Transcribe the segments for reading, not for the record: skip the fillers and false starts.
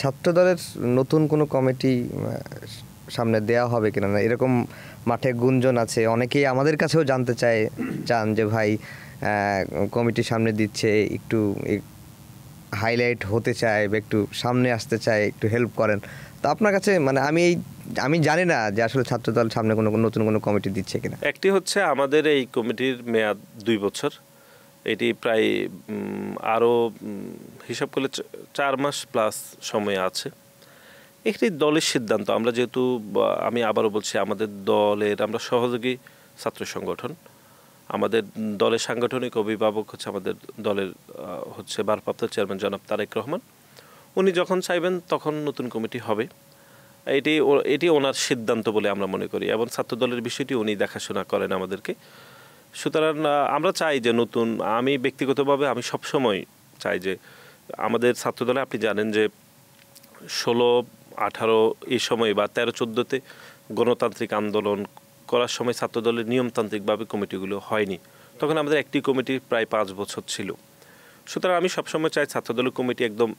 ছাত্রদলের নতুন কোনো কমিটি সামনে দেয়া হবে কিনা, না এরকম মাঠে গুঞ্জন আছে, অনেকেই আমাদের কাছেও জানতে চান যে ভাই কমিটি সামনে দিচ্ছে, একটু হাইলাইট হতে চায় বা একটু সামনে আসতে চায়, একটু হেল্প করেন। তো আপনার কাছে মানে আমি জানি না যে আসলে ছাত্রদল সামনে নতুন কোনো কমিটি দিচ্ছে কিনা। একটি হচ্ছে আমাদের এই কমিটির মেয়াদ 2 বছর, এটি প্রায় আরও হিসাব করলে 4 মাস প্লাস সময় আছে। একটি দলের সিদ্ধান্ত, আমরা যেহেতু আমি আবারও বলছি আমাদের দলের আমরা সহযোগী ছাত্র সংগঠন, আমাদের দলের সাংগঠনিক অভিভাবক হচ্ছে আমাদের দলের হচ্ছে ভারপ্রাপ্ত চেয়ারম্যান জনাব তারেক রহমান। উনি যখন চাইবেন তখন নতুন কমিটি হবে, এটি ওনার সিদ্ধান্ত বলে আমরা মনে করি, এবং ছাত্র দলের বিষয়টি উনি দেখাশোনা করেন আমাদেরকে। সুতরাং আমরা চাই যে নতুন, আমি ব্যক্তিগতভাবে আমি সবসময় চাই যে আমাদের ছাত্রদলে আপনি জানেন যে 16-18 এই সময় বা 13-14-তে গণতান্ত্রিক আন্দোলন করার সময় ছাত্রদলের নিয়মতান্ত্রিকভাবে কমিটিগুলো হয়নি, তখন আমাদের একটি কমিটি প্রায় 5 বছর ছিল। সুতরাং আমি সবসময় চাই ছাত্রদলের কমিটি একদম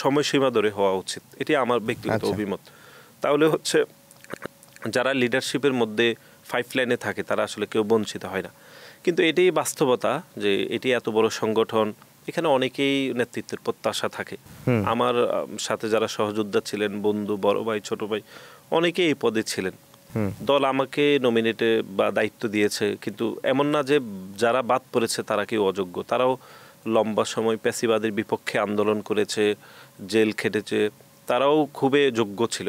সময়সীমা ধরে হওয়া উচিত, এটি আমার ব্যক্তিগত অভিমত। তাহলে হচ্ছে যারা লিডারশিপের মধ্যে 5 লাইনে থাকে তারা আসলে কেউ বঞ্চিত হয় না। কিন্তু এটাই বাস্তবতা যে এটি এত বড় সংগঠন, এখানে অনেকেই নেতৃত্বের প্রত্যাশা থাকে। আমার সাথে যারা সহযোদ্ধা ছিলেন, বন্ধু, বড় ভাই, ছোট ভাই, অনেকেই এই পদে ছিলেন। দল আমাকে নমিনেটে বা দায়িত্ব দিয়েছে, কিন্তু এমন না যে যারা বাদ পড়েছে তারা কেউ অযোগ্য। তারাও লম্বা সময় প্যাসিবাদের বিপক্ষে আন্দোলন করেছে, জেল খেটেছে, তারাও খুবই যোগ্য ছিল।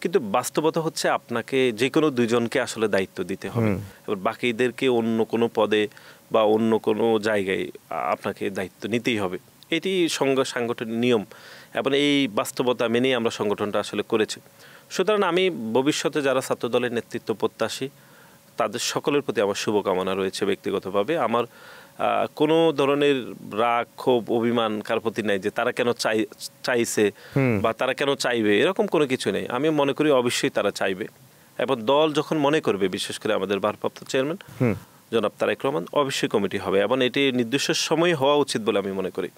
কিন্তু বাস্তবতা হচ্ছে আপনাকে যে কোনো 2 জনকে আসলে দায়িত্ব দিতে হবে, এবার বাকিদেরকে অন্য কোনো পদে বা অন্য কোনো জায়গায় আপনাকে দায়িত্ব নিতেই হবে। এটি সাংগঠনিক নিয়ম, এবং এই বাস্তবতা মেনেই আমরা সংগঠনটা আসলে করেছি। সুতরাং আমি ভবিষ্যতে যারা ছাত্রদলের নেতৃত্ব প্রত্যাশী তাদের সকলের প্রতি আমার শুভকামনা রয়েছে। ব্যক্তিগতভাবে আমার কোনো ধরনের রাগ, ক্ষোভ, অভিমান কার প্রতি নাই যে তারা কেন চাইছে বা তারা কেন চাইবে, এরকম কোনো কিছু নেই। আমি মনে করি অবশ্যই তারা চাইবে, এবং দল যখন মনে করবে, বিশেষ করে আমাদের ভারপ্রাপ্ত চেয়ারম্যান জনাব তারেক রহমান, অবশ্যই কমিটি হবে, এবং এটি নির্দিষ্ট সময় হওয়া উচিত বলে আমি মনে করি।